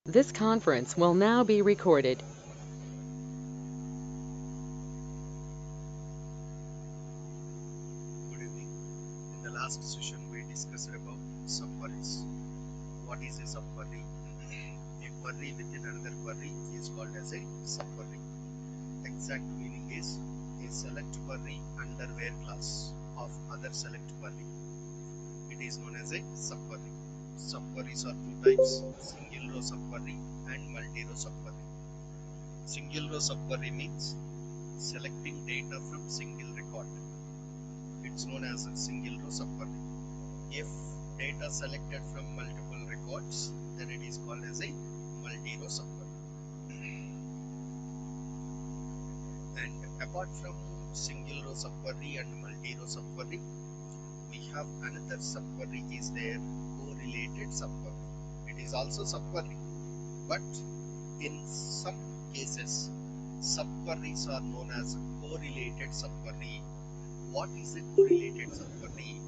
This conference will now be recorded. Good evening. In the last session, we discussed about subqueries. What is a subquery? A query within another query is called as a subquery. Exact meaning is a select query under where class of other select query. It is known as a subquery. Subqueries are two types: single row subquery and multi-row subquery. Single row subquery means selecting data from single record. It's known as a single row subquery. If data selected from multiple records, then it is called as a multi-row subquery. And apart from single row subquery and multi-row subquery, we have another subquery is there, correlated subquery. It is also subquery, but in some cases, subqueries are known as correlated subquery. What is a correlated subquery?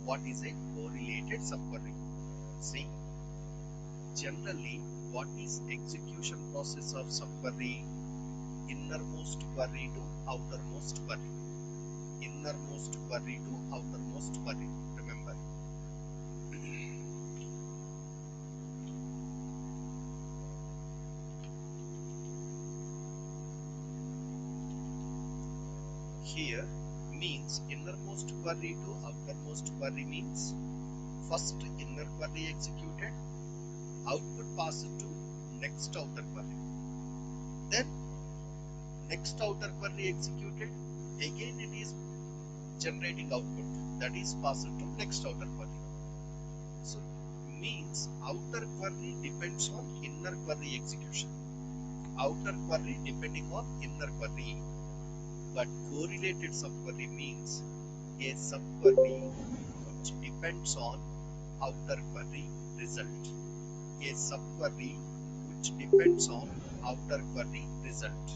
What is a correlated subquery? See, generally, what is execution process of subquery? Innermost query to outermost query. Innermost query to outermost query. Remember. Here means innermost query to outermost query means first inner query executed, output passed to next outer query. Then next outer query executed, again it is generating output, that is passed to next outer query. So means outer query depends on inner query execution, outer query depending on inner query. But correlated subquery means a subquery which depends on outer query result. A subquery which depends on outer query result.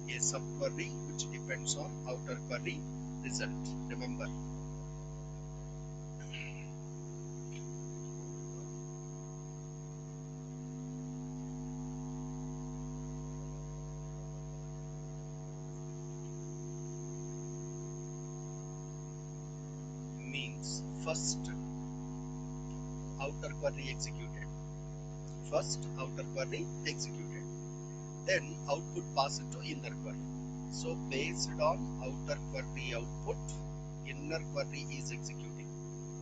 A subquery which depends on outer query result. Remember. Means first outer query executed. First outer query executed. Then output passed to inner query. So based on outer query output, inner query is executing.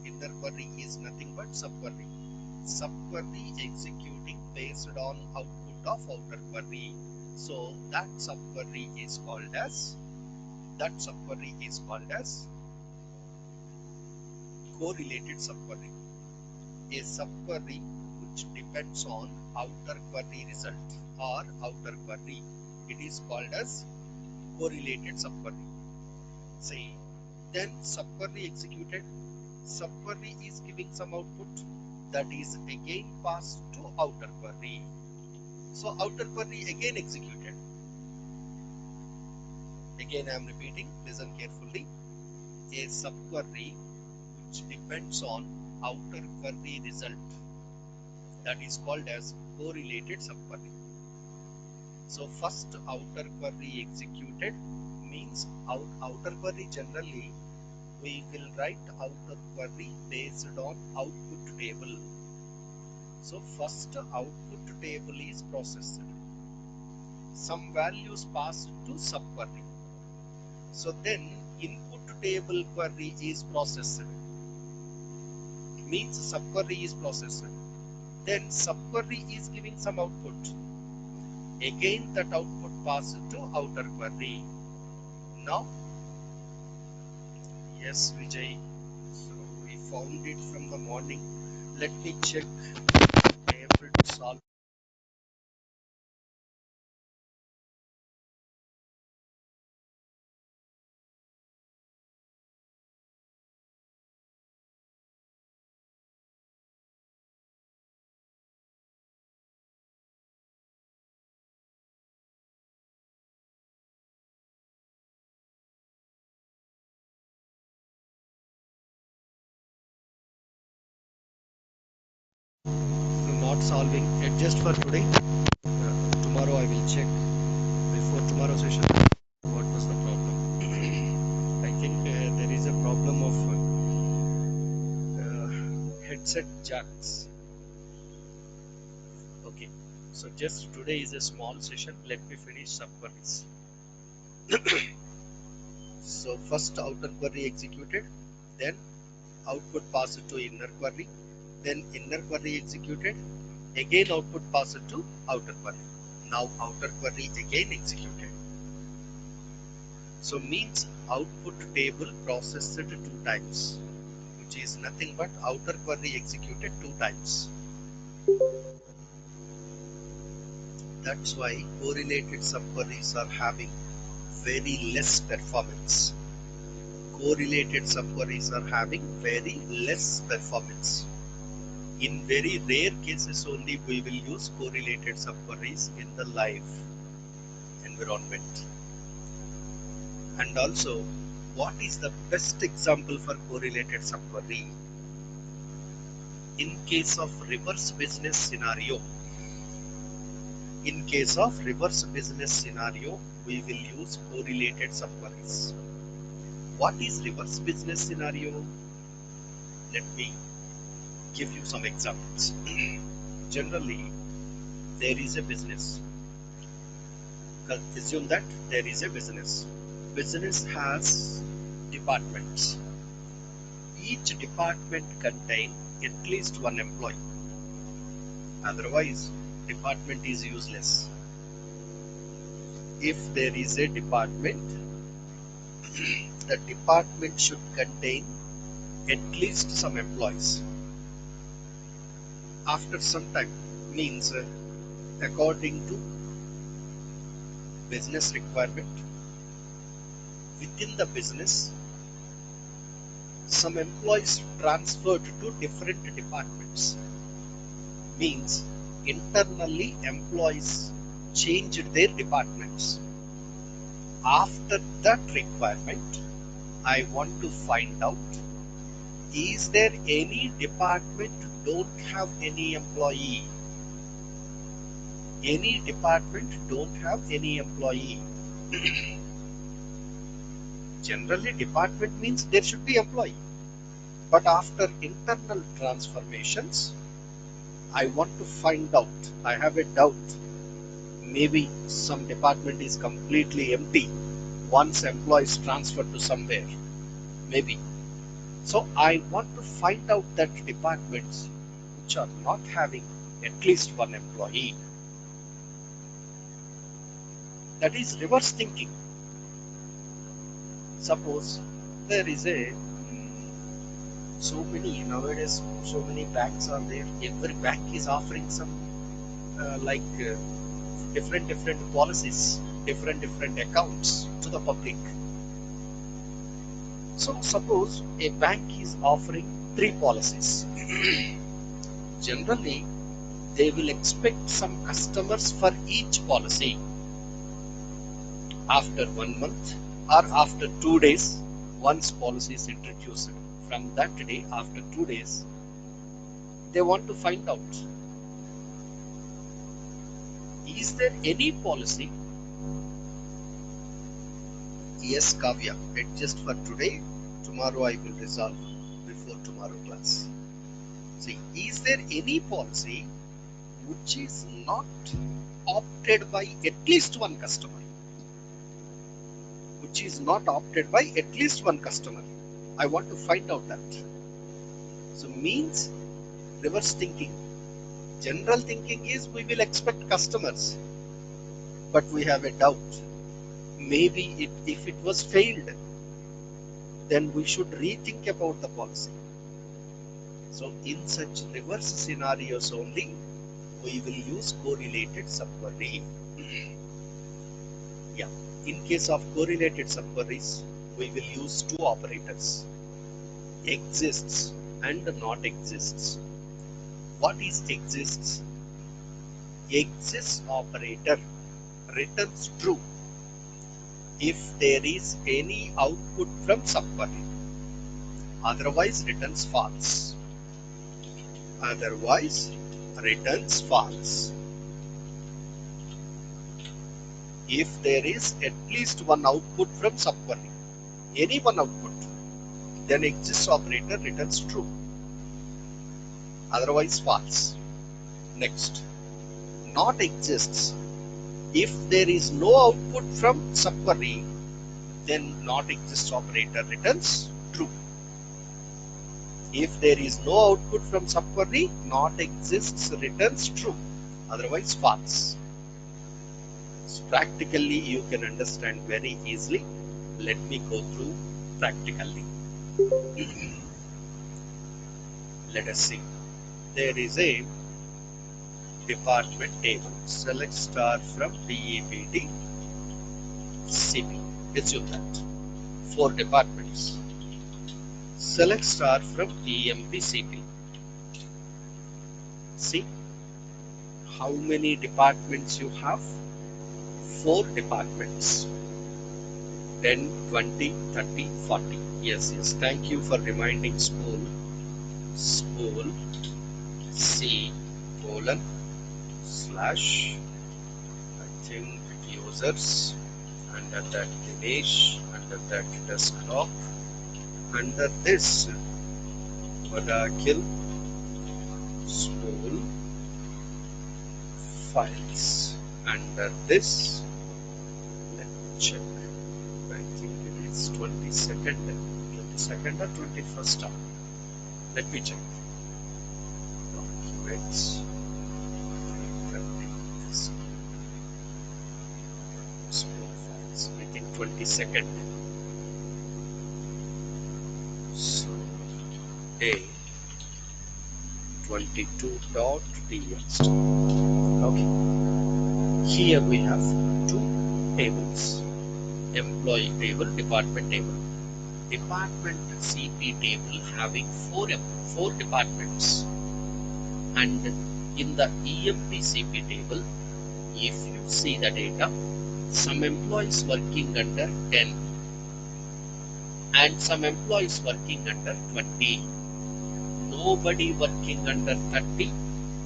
Inner query is nothing but subquery. Subquery executing based on output of outer query. So that subquery is called as correlated subquery. A subquery which depends on outer query result or outer query. It is called as correlated subquery. Say, then subquery executed. Subquery is giving some output that is again passed to outer query. So outer query again executed. Again I am repeating, listen carefully. A subquery which depends on outer query result, that is called as correlated subquery. So first outer query executed means outer query, generally we will write outer query based on output table. So first output table is processed. Some values passed to subquery. So then input table query is processed. Means subquery is processed. Then subquery is giving some output. Again that output passed to outer query. Now, yes, Vijay. So we found it from the morning. Let me check if I am able to solve. not solving it just for today. Tomorrow I will check before tomorrow session what was the problem. I think there is a problem of headset jacks. Okay, so just today is a small session. Let me finish subqueries. So first outer query executed, then output passed to inner query, then inner query executed, again output passed to outer query. Now outer query again executed. So means output table processed 2 times, which is nothing but outer query executed 2 times. That's why correlated subqueries are having very less performance. Correlated subqueries are having very less performance. In very rare cases only we will use correlated subqueries in the live environment. And also, what is the best example for correlated subquery? In case of reverse business scenario, we will use correlated subqueries. What is reverse business scenario? Let me give you some examples. Generally, there is a business. Assume that there is a business. Business has departments. Each department contains at least one employee. Otherwise, department is useless. If there is a department, the department should contain at least some employees. After some time, means according to business requirement, within the business, some employees transferred to different departments. Means internally employees changed their departments. After that requirement, I want to find out, is there any department don't have any employee? Any department don't have any employee. Generally, department means there should be employee. But after internal transformations, I want to find out, I have a doubt, maybe some department is completely empty once employees transfer to somewhere, maybe. So I want to find out that departments which are not having at least one employee. That is reverse thinking. Suppose there is so many nowadays, so many banks are there. Every bank is offering some different policies, different accounts to the public. So suppose a bank is offering 3 policies. Generally, they will expect some customers for each policy. After 1 month or after 2 days, once policy is introduced, from that day, after 2 days, they want to find out, is there any policy? Yes, Kavya, adjust for today. Tomorrow I will resolve before tomorrow class. See, is there any policy which is not opted by at least one customer? Which is not opted by at least one customer. I want to find out that. So means reverse thinking. General thinking is we will expect customers, but we have a doubt. Maybe if it was failed, then we should rethink about the policy. So in such reverse scenarios only, we will use correlated subquery. Yeah. In case of correlated subqueries, we will use 2 operators, exists and not exists. What is exists? Exists operator returns true if there is any output from subquery. Otherwise returns false. Otherwise returns false. If there is at least one output from subquery, any one output, then exists operator returns true, otherwise false. Next, not exists. If there is no output from subquery, then not exists operator returns true. If there is no output from subquery, not exists returns true, otherwise false. So practically you can understand very easily. Let me go through practically. Let us see. There is a department table. Select star from DEPT CP. Assume that 4 departments. Select star from EMP CP. See how many departments you have? 4 departments. 10, 20, 30, 40. Yes. Thank you for reminding school. School C : / I think users, under that Dinesh, under that desktop, under this Oracle school files, under this, let me check, I think it is 22nd or 21st. Let me check. Documents. I think 22nd. So A 22.txt. Okay. Here we have 2 tables: employee table, department table. Department CP table having 4 departments, and in the EMP CP table, if you see the data, some employees working under 10 and some employees working under 20, nobody working under 30,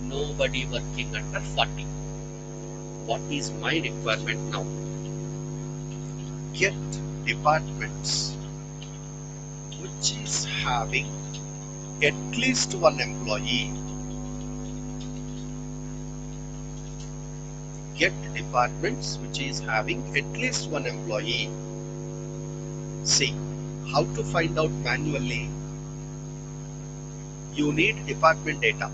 nobody working under 40. What is my requirement now? Get departments which is having at least one employee. Get departments which is having at least one employee. See how to find out manually. You need department data,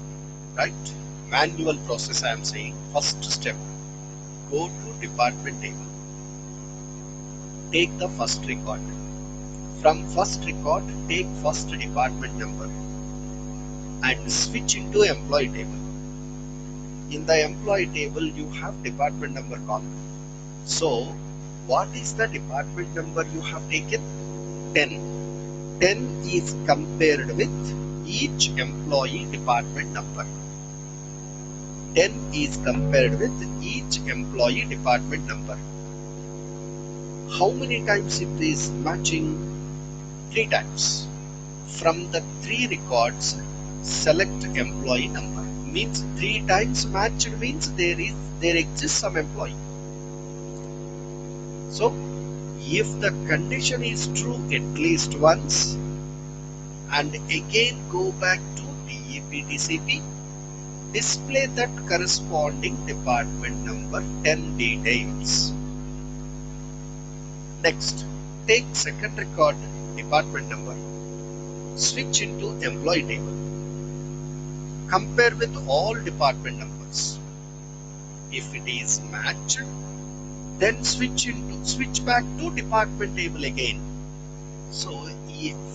right? Manual process I am saying. First step, go to department table. Take the first record. From first record, take first department number and switch into employee table. In the employee table, you have department number column. So, what is the department number you have taken? 10. 10 is compared with each employee department number. 10 is compared with each employee department number. How many times it is matching? 3 times. From the 3 records, select employee number. Means 3 times matched means there exists some employee. So if the condition is true at least once, and again go back to DEPT CP, display that corresponding department number 10 details. Next, take second record department number, switch into employee table, compare with all department numbers. If it is matched, then switch back to department table again. So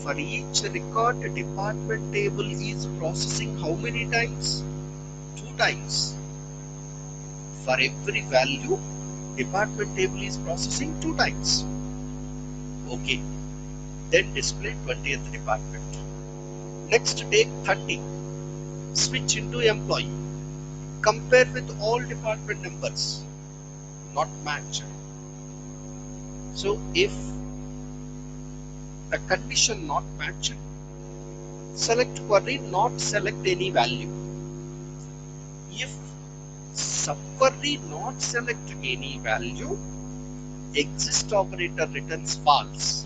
for each record, the department table is processing how many times? 2 times. For every value, department table is processing 2 times. Okay. Then display 20th department. Next, take 30. Switch into employee. Compare with all department numbers. Not matched. So if the condition not matched, select query, not select any value. subquery not select any value, exist operator returns false.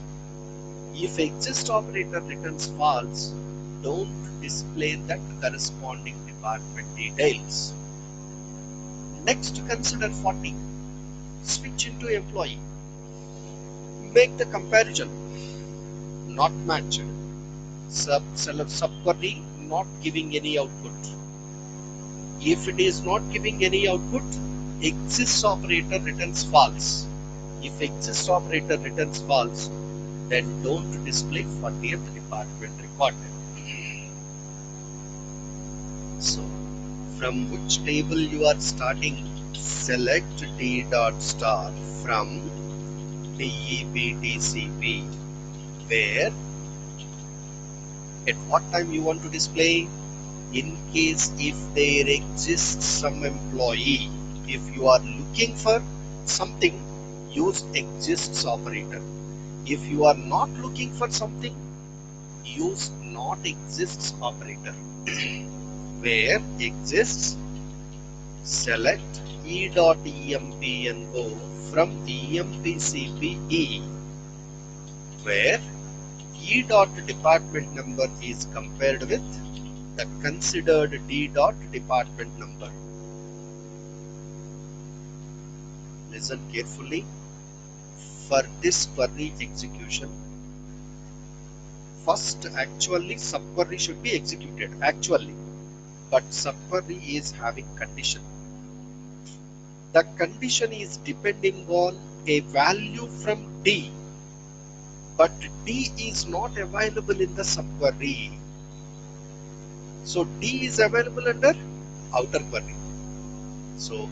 If exist operator returns false, don't display that corresponding department details. Next, consider 40. Switch into employee. Make the comparison. Not matched. Subquery not giving any output. If it is not giving any output, exists operator returns false. If exists operator returns false, then don't display 40th department recorded. So, from which table you are starting? Select D dot star from DEPTCP, where at what time you want to display? In case if there exists some employee, if you are looking for something, use exists operator. If you are not looking for something, use not exists operator. Where exists, select E.EMPNO from EMPCPE, where E dot department number is compared with the considered D dot department number. Listen carefully. For this query execution, first actually subquery should be executed actually, but subquery is having condition. The condition is depending on a value from D, but D is not available in the subquery. So D is available under outer query. So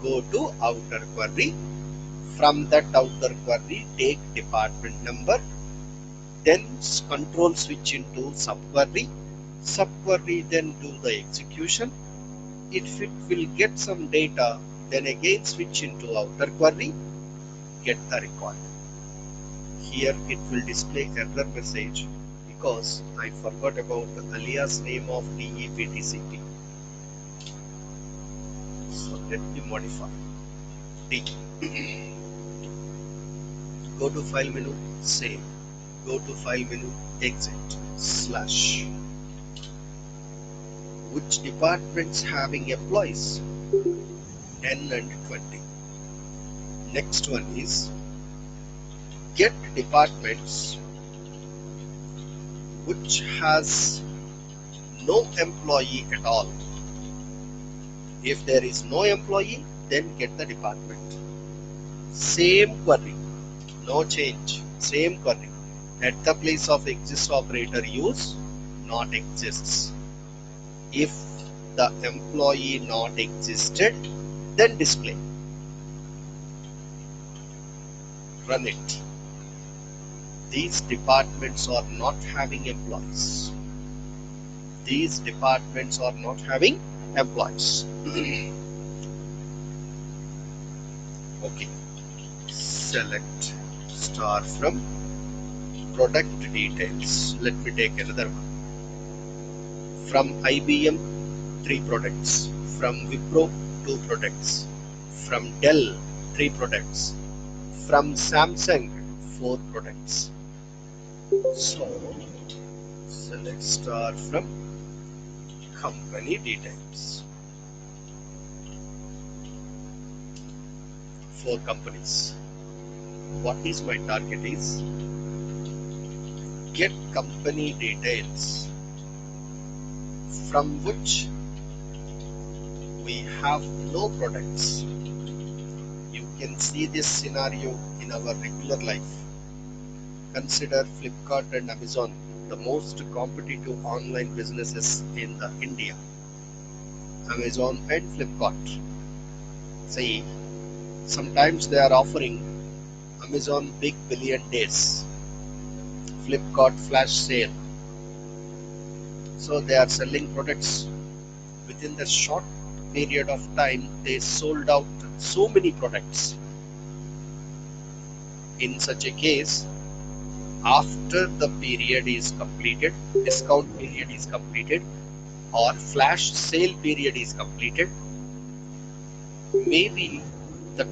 go to outer query. From that outer query, take department number, then control switch into subquery. Subquery, then do the execution. If it will get some data, then again switch into outer query, get the record. Here it will display error message because I forgot about the alias name of DEPTCP. So let me modify D. Go to file menu, save. Go to file menu, exit, slash. Which departments having employees? 10 and 20. Next one is get departments which has no employee at all. If there is no employee, then get the department. Same query, no change, same query. At the place of exists operator, use not exists. If the employee not existed, then display. Run it. These departments are not having employees. These departments are not having employees. Okay. Select star from product details. Let me take another one. From IBM, 3 products. From Wipro, 2 products. From Dell, 3 products. From Samsung, 4 products. So, select star from company details. 4 companies. What is my target is get company details from which we have no products. You can see this scenario in our regular life. Consider Flipkart and Amazon, the most competitive online businesses in India. Amazon and Flipkart. See, sometimes they are offering Amazon Big Billion Days, Flipkart Flash Sale. So they are selling products within the short period of time. They sold out so many products. In such a case, after the period is completed, discount period is completed, or flash sale period is completed, maybe the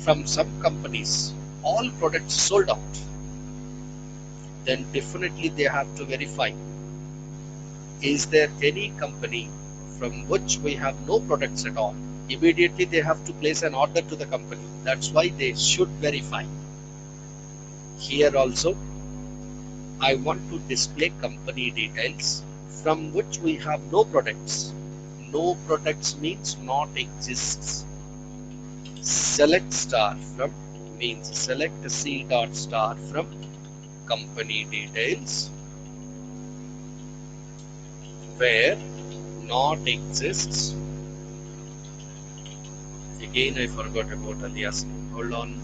from some companies all products sold out, then definitely they have to verify, is there any company from which we have no products at all? Immediately they have to place an order to the company. That's why they should verify. Here also I want to display company details from which we have no products. No products means not exists. Select star from means select C dot star from company details where not exists. Again I forgot about alias. Hold on.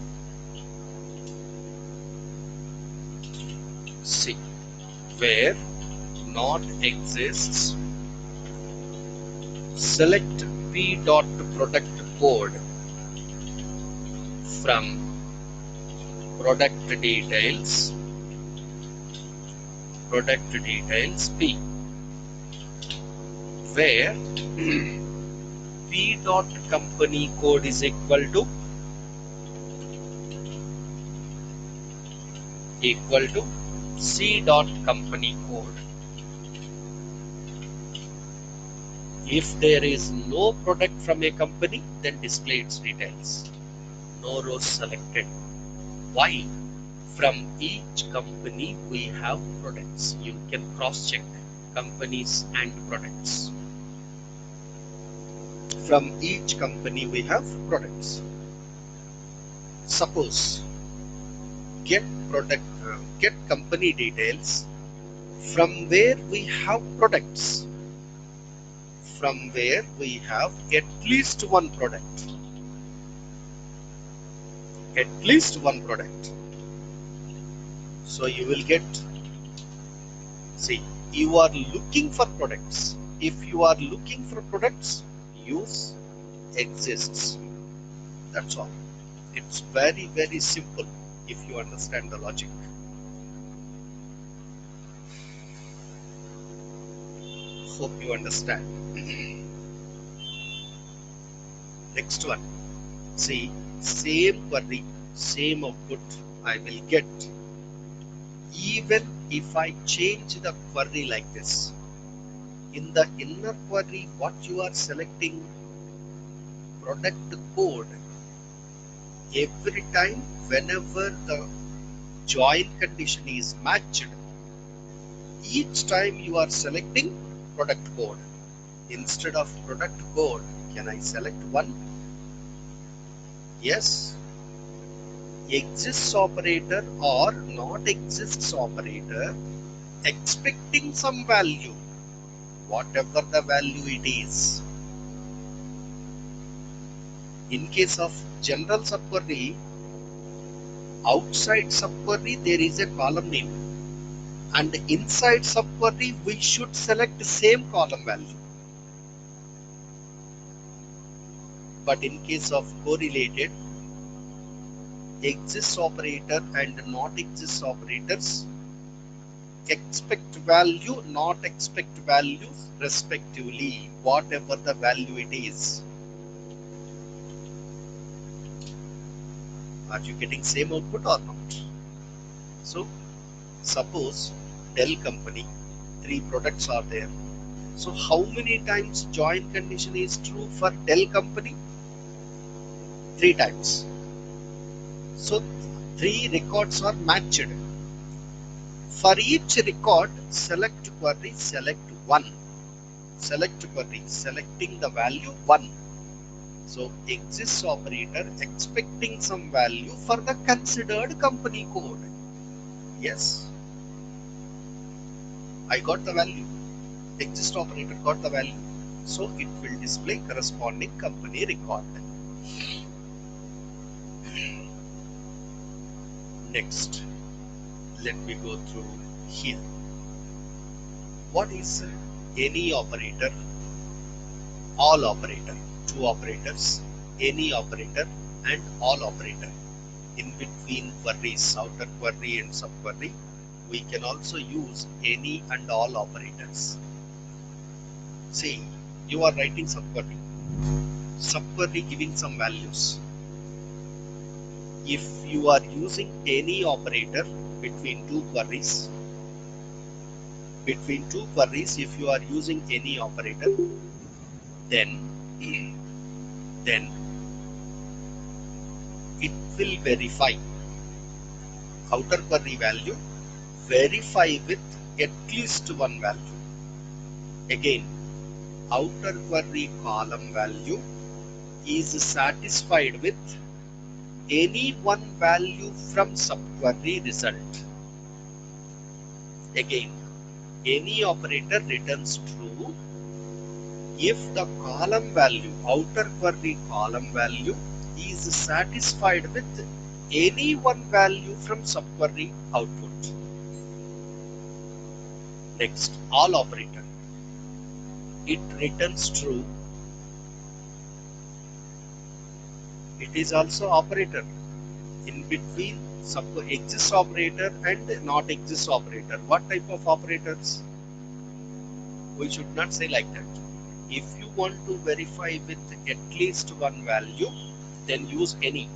See, where not exists, select P dot product code from product details P, where P dot company code is equal to C dot company code. If there is no product from a company, then display its details. No rows selected. Why? From each company we have products. You can cross check companies and products. From each company we have products. Suppose get company details from where we have products, from where we have at least one product, so you will get, see, you are looking for products. If you are looking for products, use exists. That's all. It's very, very simple if you understand the logic. Hope you understand. Next one. See, same query, same output I will get even if I change the query like this. In the inner query, what you are selecting, product code, every time whenever the join condition is matched, each time you are selecting product code. Instead of product code, can I select one? Yes. Exists operator or not exists operator, expecting some value, whatever the value it is. In case of general subquery, outside subquery there is a column name, and inside subquery we should select the same column value. But in case of correlated, exists operator and not exists operators expect value, not expect value respectively, whatever the value it is. Are you getting same output or not? So suppose Dell company, 3 products are there. So how many times join condition is true for Dell company? 3 times. So 3 records are matched. For each record, select query, select 1. Select query, selecting the value 1. So exists operator expecting some value for the considered company code. Yes, I got the value. Exist operator got the value. So it will display corresponding company record. Next, let me go through here. What is any operator? All operator. 2 operators, any operator and all operator. In between queries, outer query and subquery, we can also use any and all operators. See, you are writing subquery. subquery giving some values. If you are using any operator between two queries, if you are using any operator, then it will verify outer query value, verify with at least one value. Again, outer query column value is satisfied with any one value from subquery result. Again, any operator returns true if the column value, outer query column value, is satisfied with any one value from subquery output. Next, all operator. It returns true. It is also operator in between exists operator and not exists operator. What type of operators? We should not say like that. If you want to verify with at least one value, then use any.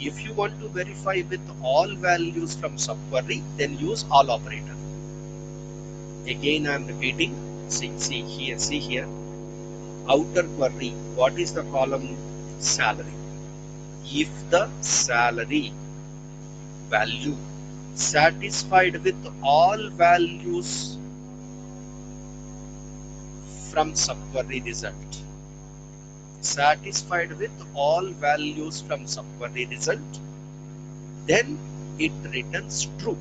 If you want to verify with all values from subquery, then use all operator. Again, I am repeating. See here. Outer query. What is the column? Salary. If the salary value satisfied with all values from subquery result, then it returns true.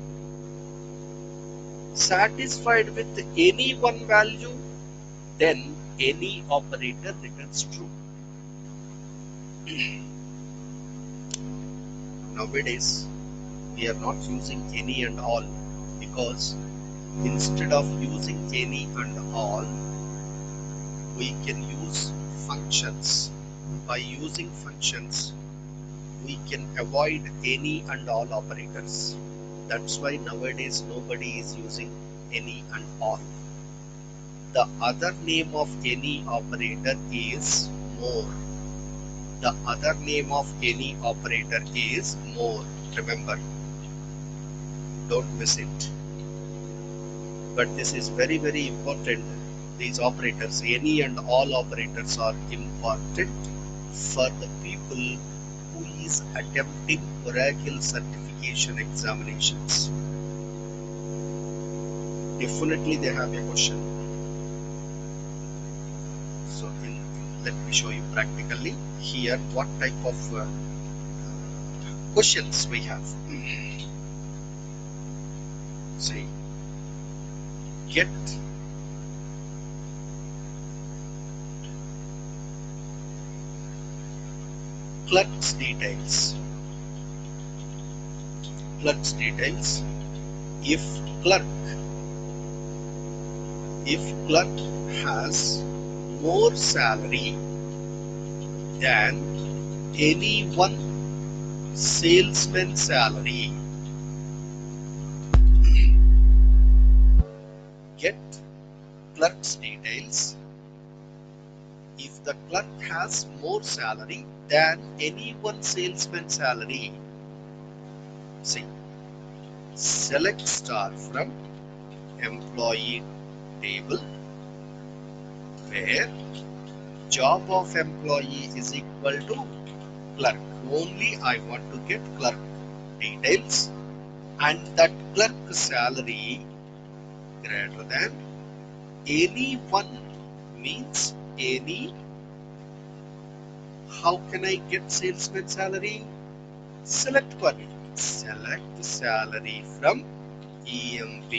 Satisfied with any one value, then any operator returns true. Nowadays, we are not using any and all, because instead of using any and all, we can use functions. By using functions, we can avoid any and all operators. That's why nowadays nobody is using any and all. The other name of any operator is more. The other name of any operator is more. Remember, don't miss it. But this is very, very important. These operators, any and all operators, are important for the people who is attempting Oracle certification examinations. Definitely they have a question. So let me show you practically here what type of questions we have. See, get clerk's details. If clerk has more salary than any one salesman's salary, get clerk's details. If the clerk has more salary than any one salesman's salary, see, select star from employee table, where job of employee is equal to clerk. Only I want to get clerk details, and that clerk salary greater than any one means any. How can I get salesman salary? Select query. Select salary from EMP,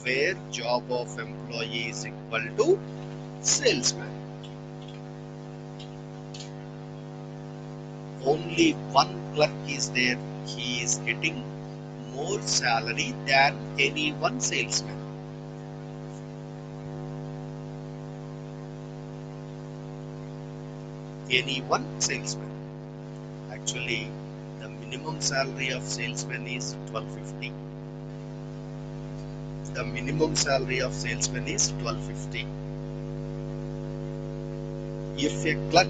where job of employee is equal to salesman. Only one clerk is there. He is getting more salary than any one salesman. Any one salesman. Actually, the minimum salary of salesman is 1250. The minimum salary of salesman is 1250. If a clerk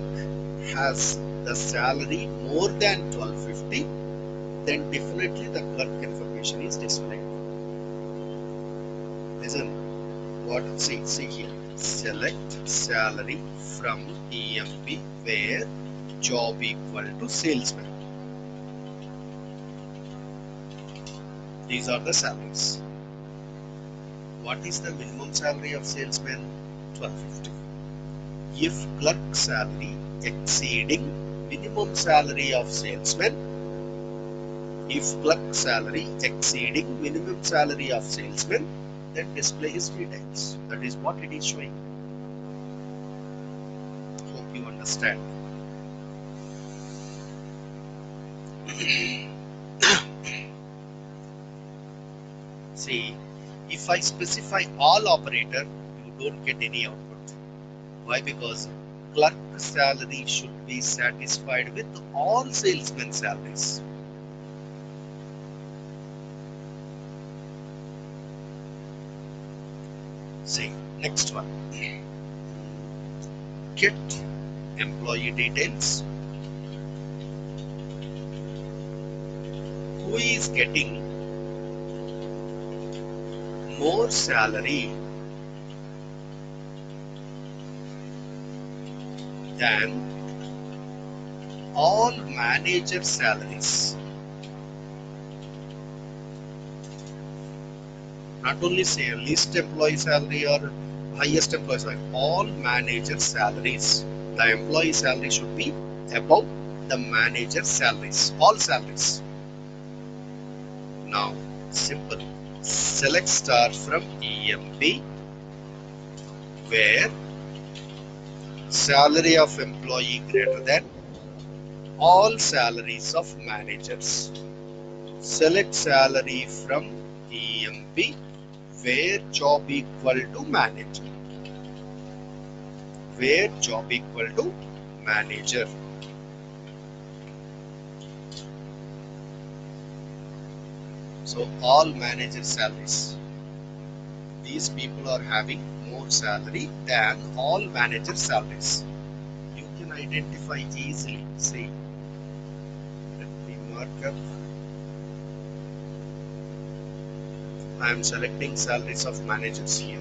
has the salary more than 1250, then definitely the clerk information is displayed. Listen, what see here. Select salary from EMP where job equal to salesman. These are the salaries. What is the minimum salary of salesman? 1250. If clerk salary exceeding minimum salary of salesman, then display his details. That is what it is showing. Hope you understand. See, if I specify all operator, you don't get any output. Why? Because clerk salary should be satisfied with all salesmen salaries. See, next one. Get employee details. Who is getting more salary than all manager salaries? Not only say least employee salary or highest employee salary, all manager salaries. The employee salary should be above the manager salaries, all salaries. Now, simple. Select star from EMP where salary of employee greater than all salaries of managers. Select salary from EMP where job equal to manager. Where job equal to manager. So all manager salaries. These people are having more salary than all manager salaries. You can identify easily. See, let me mark up. I am selecting salaries of managers here.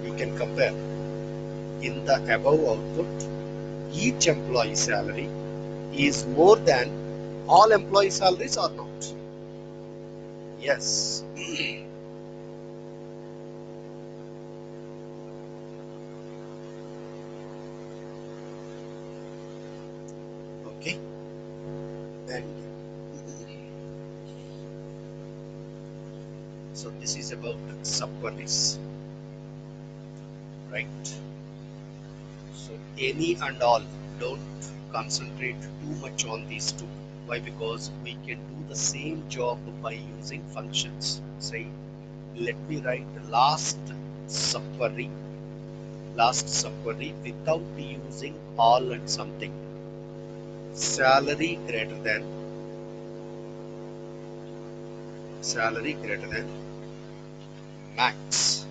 You can compare. In the above output, each employee salary is more than all employee salaries or not? Yes. Okay. And so this is about subqueries, right? So any and all, don't concentrate too much on these two. Why? Because we can do the same job by using functions. Say, let me write the last subquery without using all and something. Salary greater than max.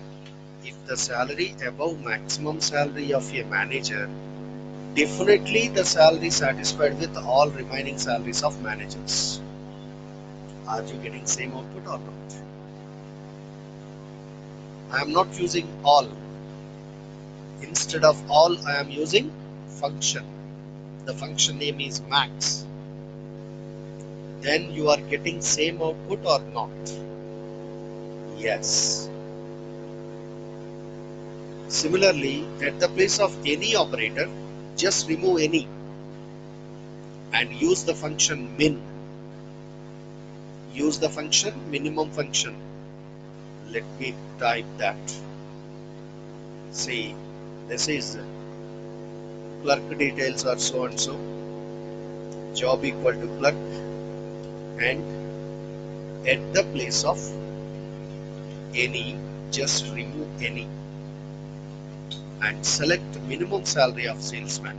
If the salary above maximum salary of a manager, definitely the salary satisfied with all remaining salaries of managers. Are you getting same output or not? I am not using all. Instead of all, I am using function. The function name is max. Then you are getting same output or not? Yes. Similarly, at the place of any operator, just remove any and use the function min. Use the function minimum function. Let me type that. See, this is clerk details are so and so. Job equal to clerk, and at the place of any, just remove any and select minimum salary of salesman.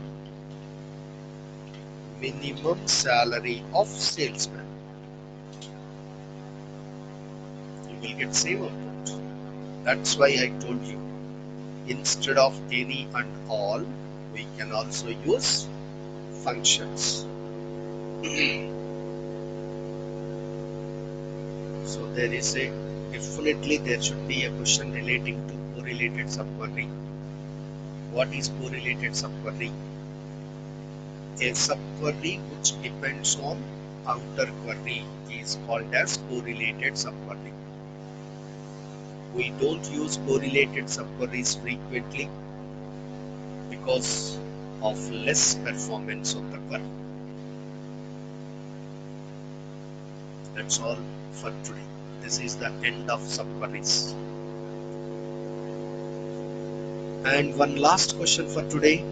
Minimum salary of salesman. will get same output. That's why I told you, instead of any and all, we can also use functions. So there is a definitely there should be a question relating to correlated subquery. What is correlated subquery? A subquery which depends on outer query is called as correlated subquery. We don't use correlated subqueries frequently because of less performance of the query. That's all for today. This is the end of subqueries. And one last question for today.